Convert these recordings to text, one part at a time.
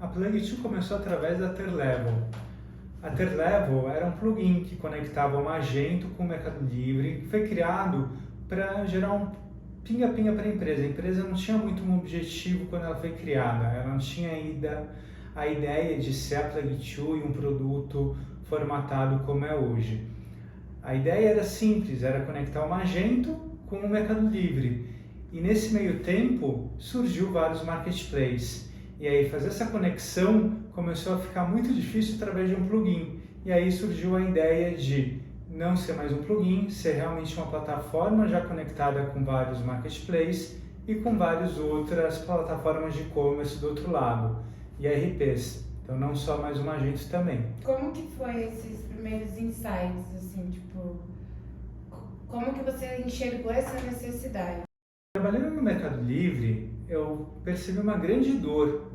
A Plug2 começou através da Terlevel. A Terlevel era um plugin que conectava o Magento com o Mercado Livre, que foi criado para gerar um pinga-pinga para a empresa. A empresa não tinha muito um objetivo quando ela foi criada, ela não tinha ainda a ideia de ser a Plug2 e um produto formatado como é hoje. A ideia era simples, era conectar o Magento com o Mercado Livre. E nesse meio tempo surgiu vários marketplaces. E aí fazer essa conexão começou a ficar muito difícil através de um plugin. E aí surgiu a ideia de não ser mais um plugin, ser realmente uma plataforma já conectada com vários marketplaces e com várias outras plataformas de e-commerce do outro lado, e RPs. Então não só mais o Magento também. Como que foi esses primeiros insights, assim, tipo, como que você enxergou essa necessidade? Trabalhando no Mercado Livre, eu percebi uma grande dor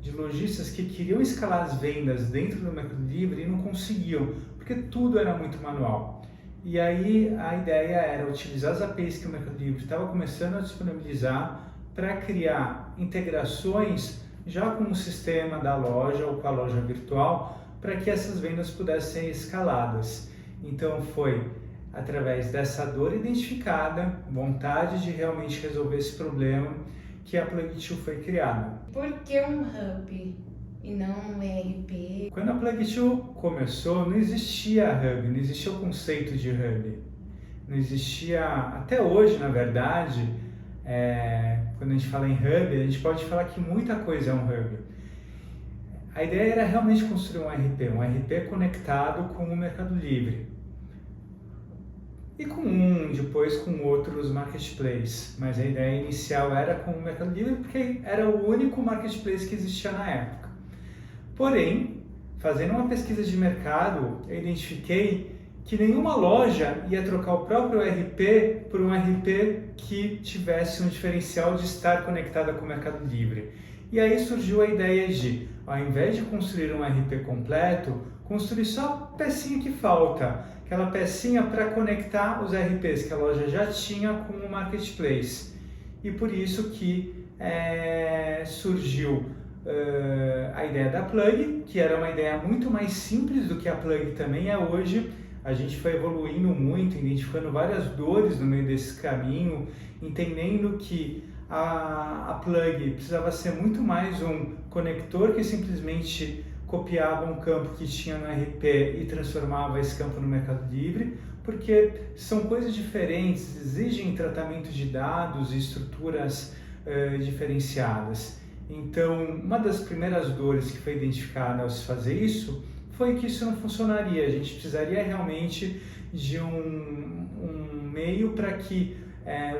de lojistas que queriam escalar as vendas dentro do Mercado Livre e não conseguiam, porque tudo era muito manual. E aí a ideia era utilizar as APIs que o Mercado Livre estava começando a disponibilizar para criar integrações já com o sistema da loja ou com a loja virtual, para que essas vendas pudessem ser escaladas. Então foi através dessa dor identificada, vontade de realmente resolver esse problema, que a Plug2 foi criada. Por que um hub e não um ERP? Quando a Plug2 começou, não existia hub, não existia o conceito de hub. Não existia, até hoje, na verdade, quando a gente fala em hub, a gente pode falar que muita coisa é um hub. A ideia era realmente construir um RP conectado com o Mercado Livre. E depois com outros marketplaces, mas a ideia inicial era com o Mercado Livre porque era o único marketplace que existia na época. Porém, fazendo uma pesquisa de mercado, eu identifiquei que nenhuma loja ia trocar o próprio RP por um RP que tivesse um diferencial de estar conectada com o Mercado Livre. E aí surgiu a ideia de, ao invés de construir um RP completo, construir só a pecinha que falta, aquela pecinha para conectar os RPs que a loja já tinha com o marketplace. E por isso que surgiu a ideia da Plug, que era uma ideia muito mais simples do que a Plug também é hoje. A gente foi evoluindo muito, identificando várias dores no meio desse caminho, entendendo que a Plug precisava ser muito mais um conector que simplesmente copiava um campo que tinha no RP e transformava esse campo no Mercado Livre, porque são coisas diferentes, exigem tratamento de dados e estruturas diferenciadas. Então, uma das primeiras dores que foi identificada ao se fazer isso foi que isso não funcionaria. A gente precisaria realmente de um meio para que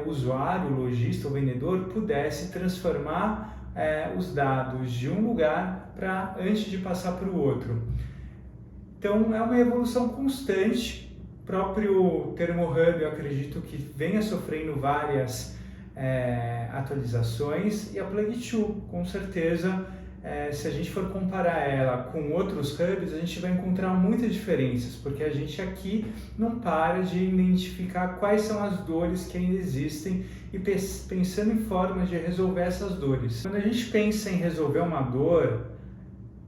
o usuário, o lojista, o vendedor pudesse transformar os dados de um lugar antes de passar para o outro. Então é uma evolução constante. O próprio termo hub, eu acredito que venha sofrendo várias atualizações, e a Plug2, com certeza, se a gente for comparar ela com outros hubs, a gente vai encontrar muitas diferenças, porque a gente aqui não para de identificar quais são as dores que ainda existem e pensando em formas de resolver essas dores. Quando a gente pensa em resolver uma dor,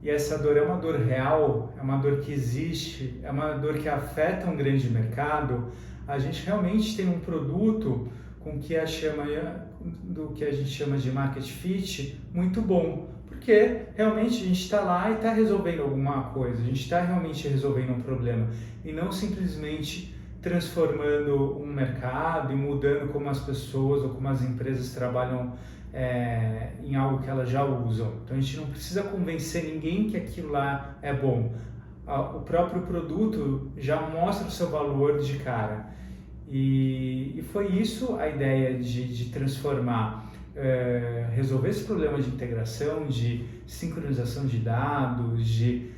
e essa dor é uma dor real, é uma dor que existe, é uma dor que afeta um grande mercado, a gente realmente tem um produto com do que a gente chama de market fit muito bom, porque realmente a gente está lá e está resolvendo alguma coisa, a gente está realmente resolvendo um problema e não simplesmente transformando um mercado e mudando como as pessoas ou como as empresas trabalham em algo que elas já usam. Então a gente não precisa convencer ninguém que aquilo lá é bom. O próprio produto já mostra o seu valor de cara. E foi isso a ideia de transformar, resolver esse problema de integração, de sincronização de dados, de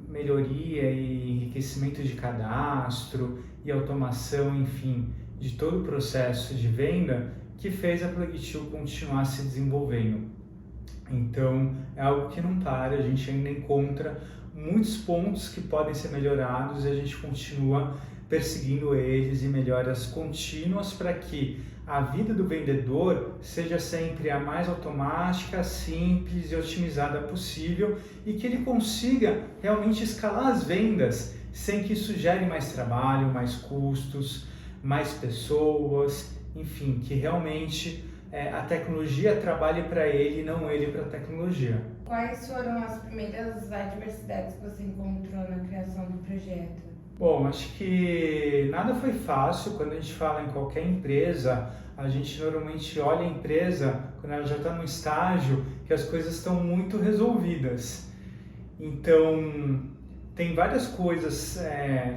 melhoria e enriquecimento de cadastro e automação, enfim, de todo o processo de venda, que fez a Plug2 continuar se desenvolvendo. Então, é algo que não para, a gente ainda encontra muitos pontos que podem ser melhorados e a gente continua perseguindo eles e melhoras contínuas para que a vida do vendedor seja sempre a mais automática, simples e otimizada possível e que ele consiga realmente escalar as vendas sem que isso gere mais trabalho, mais custos, mais pessoas, enfim, que realmente a tecnologia trabalhe para ele e não ele para a tecnologia. Quais foram as primeiras adversidades que você encontrou na criação do projeto? Bom, acho que nada foi fácil. Quando a gente fala em qualquer empresa, a gente normalmente olha a empresa quando ela já está num estágio que as coisas estão muito resolvidas. Então, tem várias coisas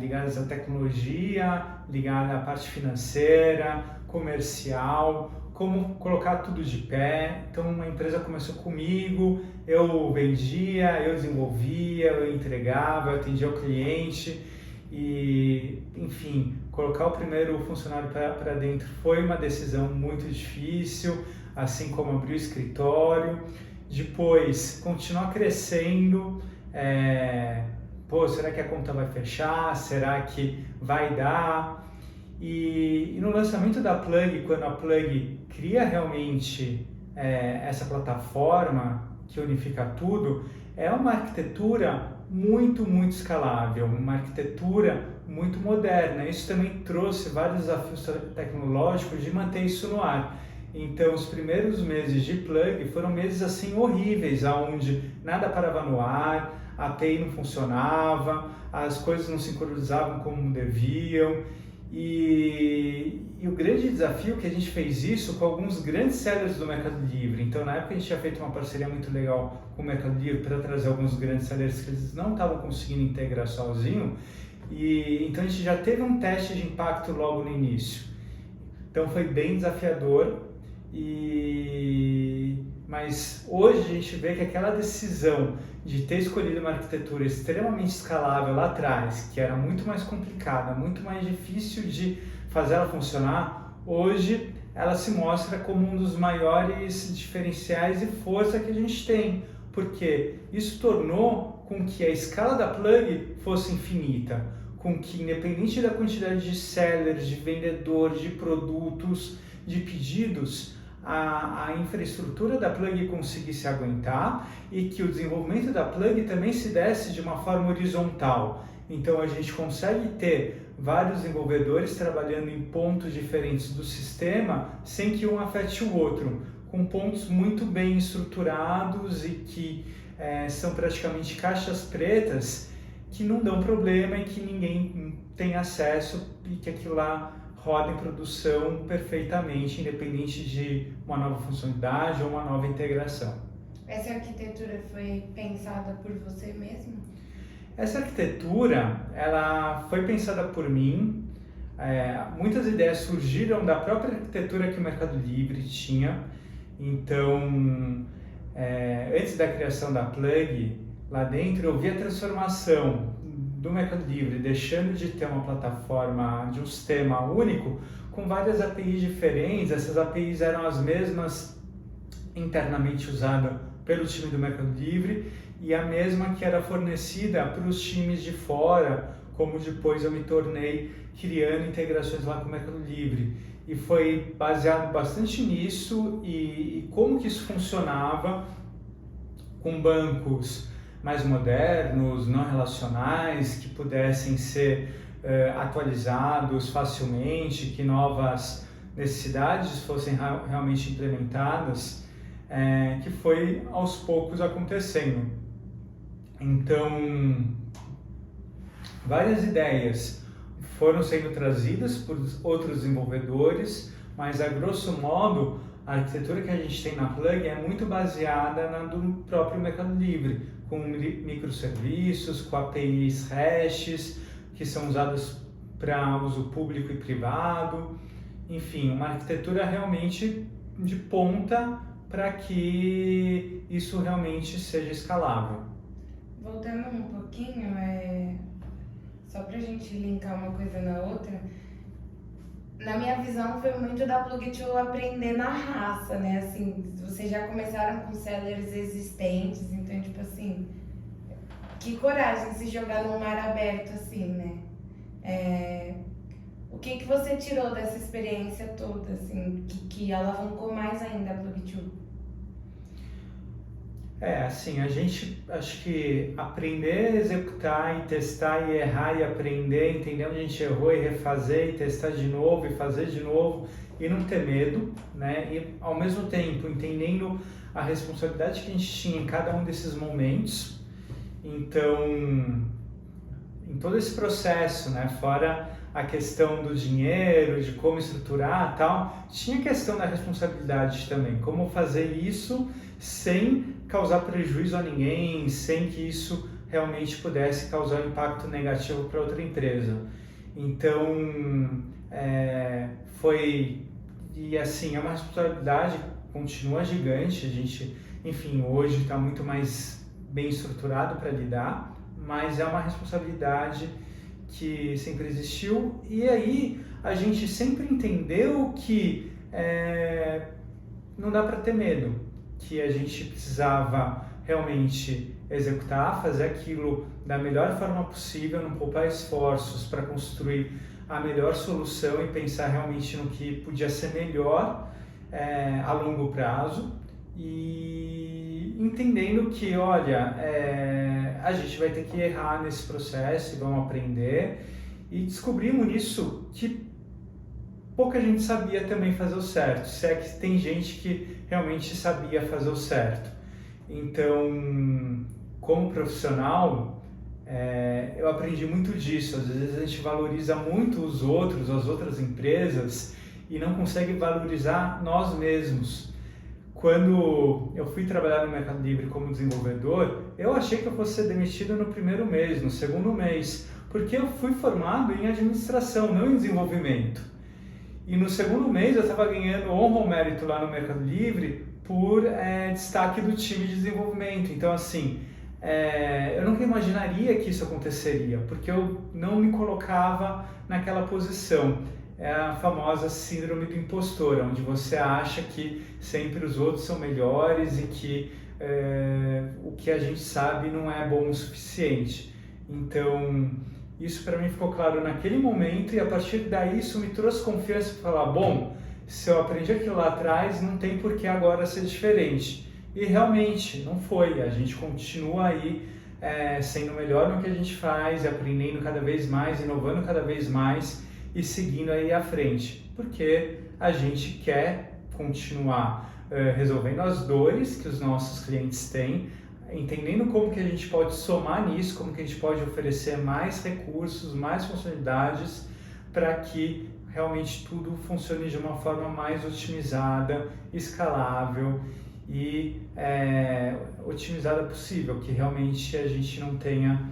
ligadas à tecnologia, ligadas à parte financeira, comercial, como colocar tudo de pé. Então, uma empresa começou comigo, eu vendia, eu desenvolvia, eu entregava, eu atendia o cliente. E, enfim, colocar o primeiro funcionário para dentro foi uma decisão muito difícil, assim como abrir o escritório. Depois, continuar crescendo. Será que a conta vai fechar? Será que vai dar? E no lançamento da Plug, quando a Plug cria realmente essa plataforma que unifica tudo, é uma arquitetura muito escalável, uma arquitetura muito moderna. Isso também trouxe vários desafios tecnológicos de manter isso no ar. Então, os primeiros meses de Plug foram meses assim horríveis, onde nada parava no ar, a API não funcionava, as coisas não sincronizavam como deviam. E o grande desafio é que a gente fez isso com alguns grandes sellers do Mercado Livre. Então, na época, a gente tinha feito uma parceria muito legal com o Mercado Livre para trazer alguns grandes sellers que eles não estavam conseguindo integrar sozinho. E então, a gente já teve um teste de impacto logo no início. Então, foi bem desafiador. Mas hoje a gente vê que aquela decisão de ter escolhido uma arquitetura extremamente escalável lá atrás, que era muito mais complicada, muito mais difícil de fazer ela funcionar, hoje ela se mostra como um dos maiores diferenciais e força que a gente tem, porque isso tornou com que a escala da Plug fosse infinita, com que independente da quantidade de sellers, de vendedores, de produtos, de pedidos, a infraestrutura da Plug conseguisse aguentar e que o desenvolvimento da Plug também se desse de uma forma horizontal. Então a gente consegue ter vários desenvolvedores trabalhando em pontos diferentes do sistema sem que um afete o outro, com pontos muito bem estruturados e que são praticamente caixas pretas que não dão problema e que ninguém tem acesso e que aquilo lá roda em produção perfeitamente, independente de uma nova funcionalidade ou uma nova integração. Essa arquitetura foi pensada por você mesmo? Essa arquitetura, ela foi pensada por mim. Muitas ideias surgiram da própria arquitetura que o Mercado Livre tinha. Então, antes da criação da Plug, lá dentro eu vi a transformação do Mercado Livre, deixando de ter uma plataforma de um sistema único, com várias APIs diferentes. Essas APIs eram as mesmas internamente usadas pelo time do Mercado Livre e a mesma que era fornecida para os times de fora, como depois eu me tornei criando integrações lá com o Mercado Livre. E foi baseado bastante nisso e como que isso funcionava com bancos mais modernos, não relacionais, que pudessem ser atualizados facilmente, que novas necessidades fossem realmente implementadas, que foi aos poucos acontecendo. Então, várias ideias foram sendo trazidas por outros desenvolvedores, mas a grosso modo, a arquitetura que a gente tem na Plug é muito baseada na do próprio Mercado Livre, com microserviços, com APIs hashes, que são usadas para uso público e privado. Enfim, uma arquitetura realmente de ponta para que isso realmente seja escalável. Voltando um pouquinho, só para a gente linkar uma coisa na outra, na minha visão foi muito da Plug to aprender na raça, né? Assim, vocês já começaram com sellers existentes, então, tipo assim, que coragem se jogar num mar aberto assim, né? O que você tirou dessa experiência toda, assim, que alavancou mais ainda a Plug2? Assim, a gente, acho que aprender a executar e testar e errar e aprender, entender onde a gente errou e refazer e testar de novo e fazer de novo e não ter medo, né? E ao mesmo tempo entendendo a responsabilidade que a gente tinha em cada um desses momentos. Então, em todo esse processo, né? Fora a questão do dinheiro, de como estruturar e tal, tinha a questão da responsabilidade também, como fazer isso sem causar prejuízo a ninguém, sem que isso realmente pudesse causar um impacto negativo para outra empresa. Então, e assim, é uma responsabilidade, continua gigante, a gente, enfim, hoje está muito mais bem estruturado para lidar, mas é uma responsabilidade que sempre existiu, e aí a gente sempre entendeu que não dá para ter medo, que a gente precisava realmente executar, fazer aquilo da melhor forma possível, não poupar esforços para construir a melhor solução e pensar realmente no que podia ser melhor a longo prazo, e entendendo que, olha, a gente vai ter que errar nesse processo e vamos aprender, e descobrimos nisso que pouca gente sabia também fazer o certo, se é que tem gente que realmente sabia fazer o certo. Então, como profissional, eu aprendi muito disso. Às vezes a gente valoriza muito os outros, as outras empresas, e não consegue valorizar nós mesmos. Quando eu fui trabalhar no Mercado Livre como desenvolvedor, eu achei que eu fosse ser demitido no primeiro mês, no segundo mês, porque eu fui formado em administração, não em desenvolvimento. E no segundo mês eu estava ganhando honra ao mérito lá no Mercado Livre por destaque do time de desenvolvimento. Então, assim, eu nunca imaginaria que isso aconteceria, porque eu não me colocava naquela posição. É a famosa síndrome do impostor, onde você acha que sempre os outros são melhores e que o que a gente sabe não é bom o suficiente. Então, isso para mim ficou claro naquele momento, e a partir daí isso me trouxe confiança para falar, bom, se eu aprendi aquilo lá atrás, não tem por que agora ser diferente. E realmente não foi, a gente continua aí sendo melhor no que a gente faz, aprendendo cada vez mais, inovando cada vez mais e seguindo aí à frente, porque a gente quer continuar resolvendo as dores que os nossos clientes têm, entendendo como que a gente pode somar nisso, como que a gente pode oferecer mais recursos, mais funcionalidades para que realmente tudo funcione de uma forma mais otimizada, escalável e otimizada possível, que realmente a gente não tenha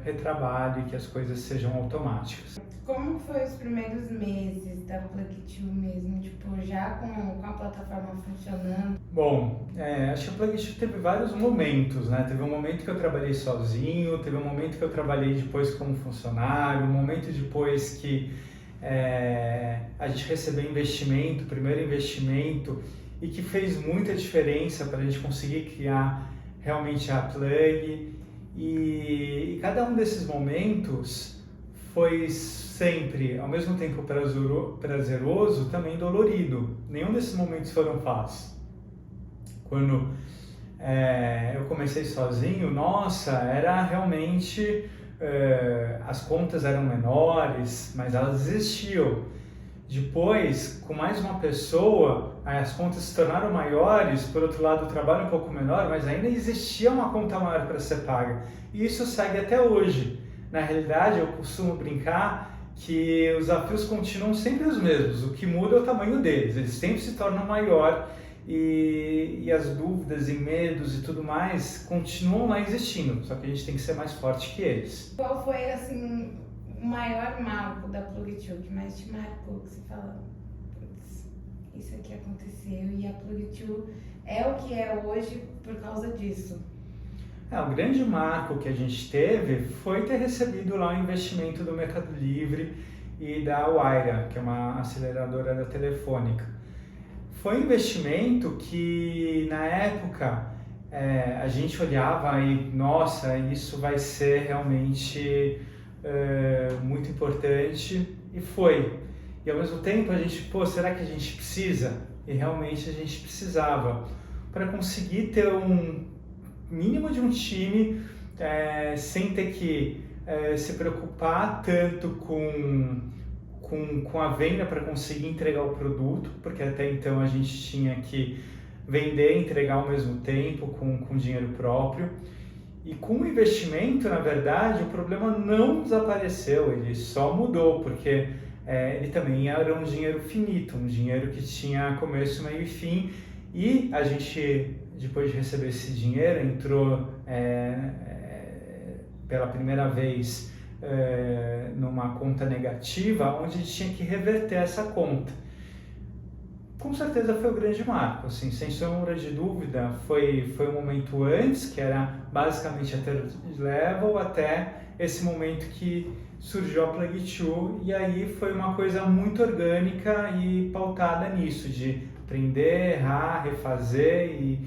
retrabalho e que as coisas sejam automáticas. Como foi os primeiros meses da Plug2 mesmo, tipo, já com a plataforma funcionando? Bom, acho que a Plug2 teve vários momentos, né? Teve um momento que eu trabalhei sozinho, teve um momento que eu trabalhei depois como funcionário, um momento depois que a gente recebeu investimento, primeiro investimento, e que fez muita diferença para a gente conseguir criar realmente a Plug. E cada um desses momentos foi sempre, ao mesmo tempo prazeroso, também dolorido. Nenhum desses momentos foram fáceis. Quando eu comecei sozinho, nossa, era realmente... as contas eram menores, mas elas existiam. Depois, com mais uma pessoa, as contas se tornaram maiores, por outro lado o trabalho um pouco menor, mas ainda existia uma conta maior para ser paga. E isso segue até hoje. Na realidade, eu costumo brincar que os desafios continuam sempre os mesmos, o que muda é o tamanho deles, eles sempre se tornam maior e as dúvidas e medos e tudo mais continuam lá existindo, só que a gente tem que ser mais forte que eles. Qual foi, assim, o maior marco da Plug2, que mais te marcou, que você fala, isso aqui aconteceu e a Plug2 é o que é hoje por causa disso? O grande marco que a gente teve foi ter recebido lá o investimento do Mercado Livre e da Wayra, que é uma aceleradora da Telefônica. Foi um investimento que, na época, a gente olhava e, nossa, isso vai ser realmente muito importante, e foi. E ao mesmo tempo a gente, pô, será que a gente precisa? E realmente a gente precisava para conseguir ter um mínimo de um time sem ter que se preocupar tanto com a venda para conseguir entregar o produto, porque até então a gente tinha que vender e entregar ao mesmo tempo com dinheiro próprio. E com o investimento, na verdade, o problema não desapareceu, ele só mudou, porque ele também era um dinheiro finito, um dinheiro que tinha começo, meio e fim, e a gente, depois de receber esse dinheiro, entrou pela primeira vez numa conta negativa, onde a gente tinha que reverter essa conta. Com certeza foi o grande marco, assim, sem sombra de dúvida, foi um momento antes, que era basicamente a third level, até esse momento que surgiu a Plug2, e aí foi uma coisa muito orgânica e pautada nisso, de aprender, errar, refazer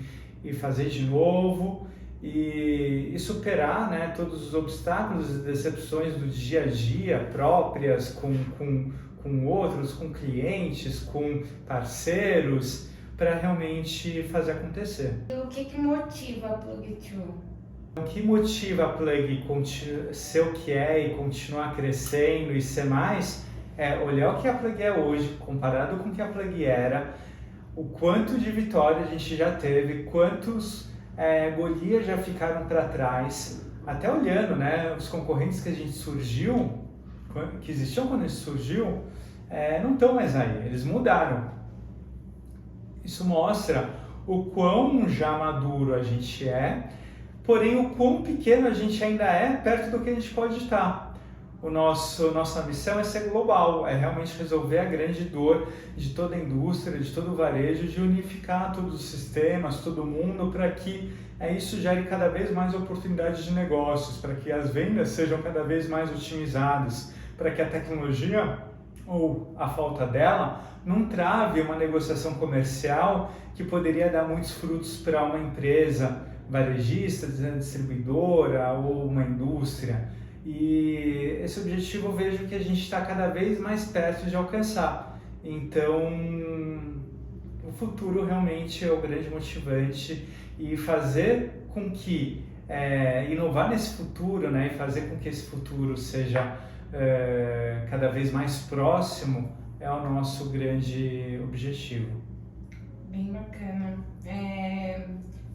e fazer de novo, e superar, né, todos os obstáculos e decepções do dia a dia próprias com outros, com clientes, com parceiros, para realmente fazer acontecer. E o que motiva a Plug2? O que motiva a Plug ser o que é e continuar crescendo e ser mais é olhar o que a Plug é hoje, comparado com o que a Plug era, o quanto de vitória a gente já teve, quantos Golias já ficaram para trás, até olhando, né, os concorrentes que a gente surgiu, que existiam quando a gente surgiu, não estão mais aí, eles mudaram. Isso mostra o quão já maduro a gente é, porém o quão pequeno a gente ainda é perto do que a gente pode estar. Nossa missão é ser global, é realmente resolver a grande dor de toda a indústria, de todo o varejo, de unificar todos os sistemas, todo mundo, para que isso gere cada vez mais oportunidades de negócios, para que as vendas sejam cada vez mais otimizadas, para que a tecnologia ou a falta dela não trave uma negociação comercial que poderia dar muitos frutos para uma empresa varejista, distribuidora ou uma indústria. E esse objetivo eu vejo que a gente está cada vez mais perto de alcançar. Então, o futuro realmente é o grande motivante, e fazer com que, inovar nesse futuro, né, e fazer com que esse futuro seja cada vez mais próximo, é o nosso grande objetivo. Bem bacana.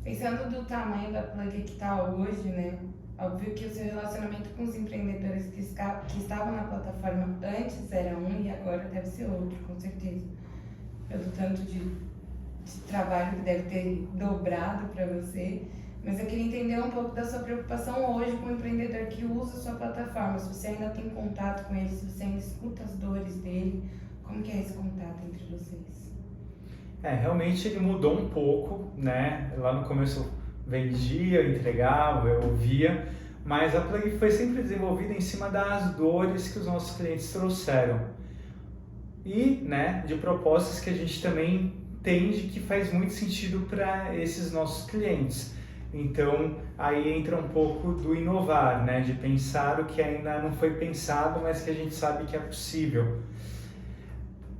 Pensando do tamanho da Plug que está hoje, né? Óbvio que o seu relacionamento com os empreendedores que estavam na plataforma antes era um e agora deve ser outro, com certeza. Pelo tanto de trabalho que deve ter dobrado para você. Mas eu queria entender um pouco da sua preocupação hoje com o empreendedor que usa a sua plataforma. Se você ainda tem contato com ele, se você ainda escuta as dores dele, como que é esse contato entre vocês? Realmente ele mudou um pouco, né? Lá no começo eu vendia, eu entregava, eu ouvia, mas a Plug foi sempre desenvolvida em cima das dores que os nossos clientes trouxeram. E, né, de propostas que a gente também entende que faz muito sentido para esses nossos clientes. Então, aí entra um pouco do inovar, né? De pensar o que ainda não foi pensado, mas que a gente sabe que é possível.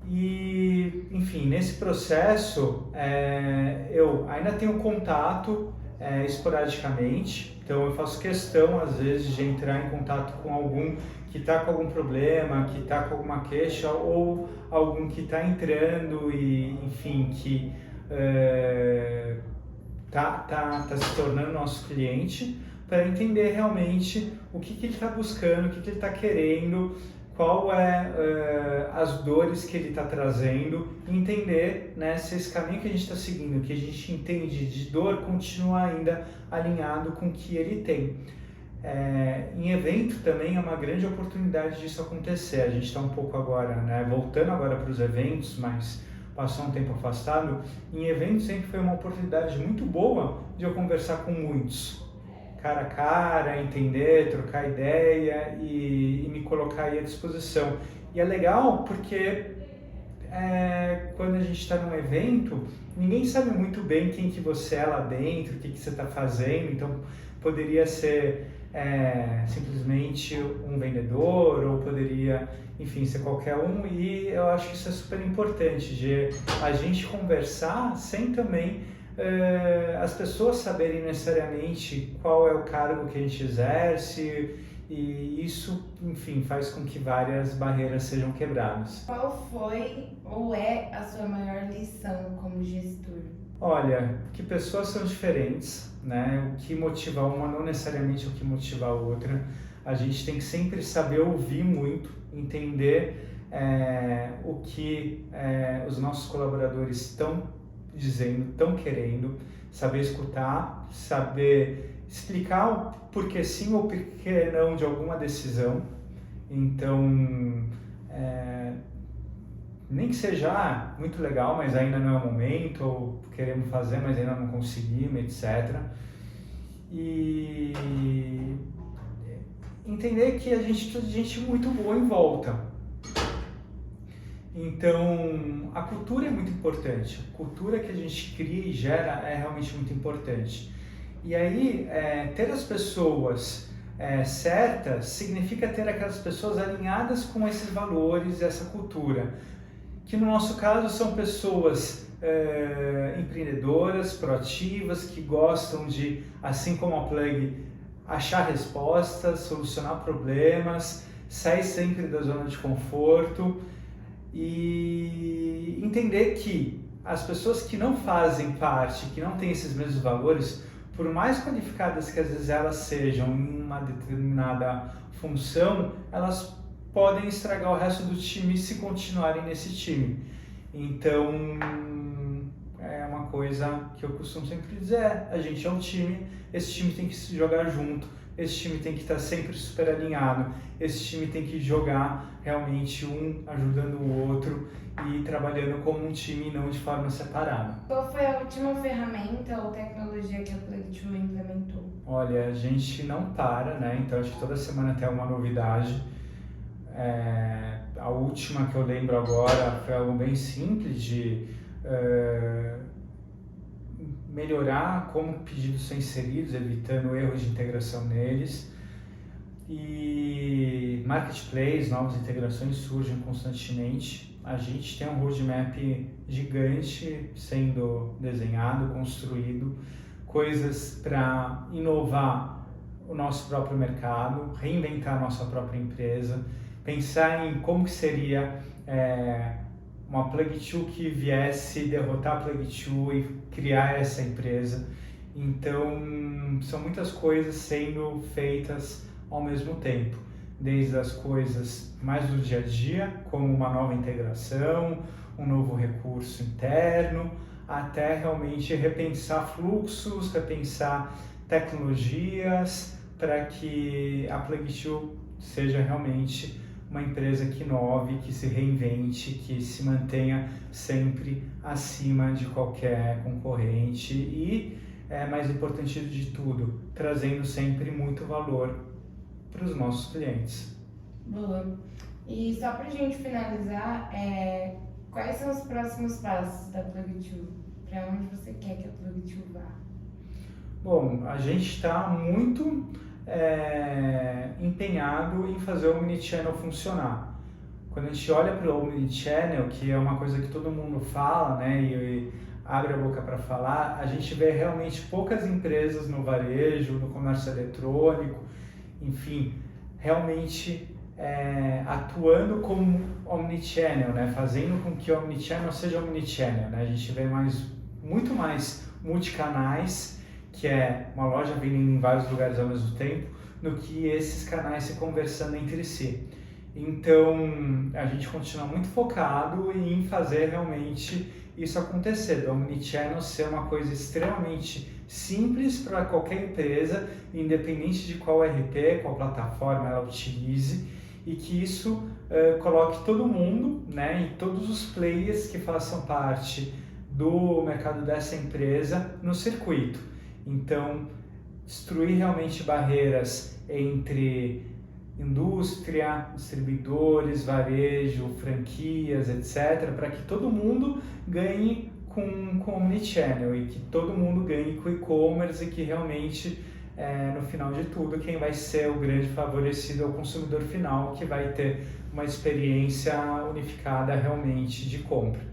E, enfim, nesse processo, eu ainda tenho contato esporadicamente, então eu faço questão, às vezes, de entrar em contato com algum que está com algum problema, que está com alguma queixa, ou algum que está entrando e, enfim, que tá se tornando nosso cliente, para entender realmente o que ele está buscando, o que ele está querendo, qual as dores que ele está trazendo, e entender, né, se esse caminho que a gente está seguindo, que a gente entende de dor, continua ainda alinhado com o que ele tem. Em evento também é uma grande oportunidade disso acontecer. A gente está um pouco agora, né, voltando agora para os eventos, mas passou um tempo afastado. Em eventos sempre foi uma oportunidade muito boa de eu conversar com muitos, cara a cara, entender, trocar ideia e me colocar aí à disposição. E é legal porque quando a gente está num evento, ninguém sabe muito bem quem que você é lá dentro, o que você está fazendo, então poderia ser simplesmente um vendedor ou poderia, enfim, ser qualquer um, e eu acho que isso é super importante, de a gente conversar sem também as pessoas saberem necessariamente qual é o cargo que a gente exerce, e isso, enfim, faz com que várias barreiras sejam quebradas. Qual foi ou é a sua maior lição como gestor? Olha, que pessoas são diferentes, né? O que motiva uma não necessariamente o que motiva a outra. A gente tem que sempre saber ouvir muito, entender o que os nossos colaboradores estão dizendo, estão querendo, saber escutar, saber explicar o porquê sim ou porquê não de alguma decisão. Então, nem que seja muito legal, mas ainda não é o momento, ou queremos fazer, mas ainda não conseguimos, etc. E entender que a gente tem gente muito boa em volta. Então, a cultura é muito importante. A cultura que a gente cria e gera é realmente muito importante. E aí, ter as pessoas certas significa ter aquelas pessoas alinhadas com esses valores e essa cultura. Que no nosso caso são pessoas empreendedoras, proativas, que gostam de, assim como a Plug, achar respostas, solucionar problemas, sair sempre da zona de conforto e entender que as pessoas que não fazem parte, que não têm esses mesmos valores, por mais qualificadas que às vezes elas sejam em uma determinada função, elas podem estragar o resto do time se continuarem nesse time. Então, é uma coisa que eu costumo sempre dizer, a gente é um time, esse time tem que se jogar junto, esse time tem que estar sempre super alinhado, esse time tem que jogar realmente um ajudando o outro e trabalhando como um time e não de forma separada. Qual foi a última ferramenta ou tecnologia que a Plug2 implementou? Olha, a gente não para, né? Então acho que toda semana tem uma novidade. A última que eu lembro agora foi algo bem simples de melhorar como pedidos são inseridos, evitando erros de integração neles. E marketplace, novas integrações surgem constantemente. A gente tem um roadmap gigante sendo desenhado, construído, coisas para inovar o nosso próprio mercado, reinventar a nossa própria empresa, pensar em como que seria uma Plug2 que viesse derrotar a Plug2 e criar essa empresa. Então, são muitas coisas sendo feitas ao mesmo tempo, desde as coisas mais do dia a dia, como uma nova integração, um novo recurso interno, até realmente repensar fluxos, repensar tecnologias, para que a Plug2 seja realmente uma empresa que inove, que se reinvente, que se mantenha sempre acima de qualquer concorrente e, mais importante de tudo, trazendo sempre muito valor para os nossos clientes. Boa. E só para a gente finalizar, quais são os próximos passos da Plug2? Para onde você quer que a Plug2 vá? Bom, a gente está muito empenhado em fazer o Omnichannel funcionar. Quando a gente olha para o Omnichannel, que é uma coisa que todo mundo fala, né, e abre a boca para falar, a gente vê realmente poucas empresas no varejo, no comércio eletrônico, enfim, realmente atuando como Omnichannel, né, fazendo com que o Omnichannel seja Omnichannel, né, a gente vê muito mais multicanais, que é uma loja vendendo em vários lugares ao mesmo tempo, do que esses canais se conversando entre si. Então, a gente continua muito focado em fazer realmente isso acontecer, do Omnichannel ser uma coisa extremamente simples para qualquer empresa, independente de qual RP, qual plataforma ela utilize, e que isso coloque todo mundo, né, e todos os players que façam parte do mercado dessa empresa no circuito. Então, destruir realmente barreiras entre indústria, distribuidores, varejo, franquias, etc., para que todo mundo ganhe com Omnichannel e que todo mundo ganhe com e-commerce e que realmente no final de tudo, quem vai ser o grande favorecido é o consumidor final, que vai ter uma experiência unificada realmente de compra.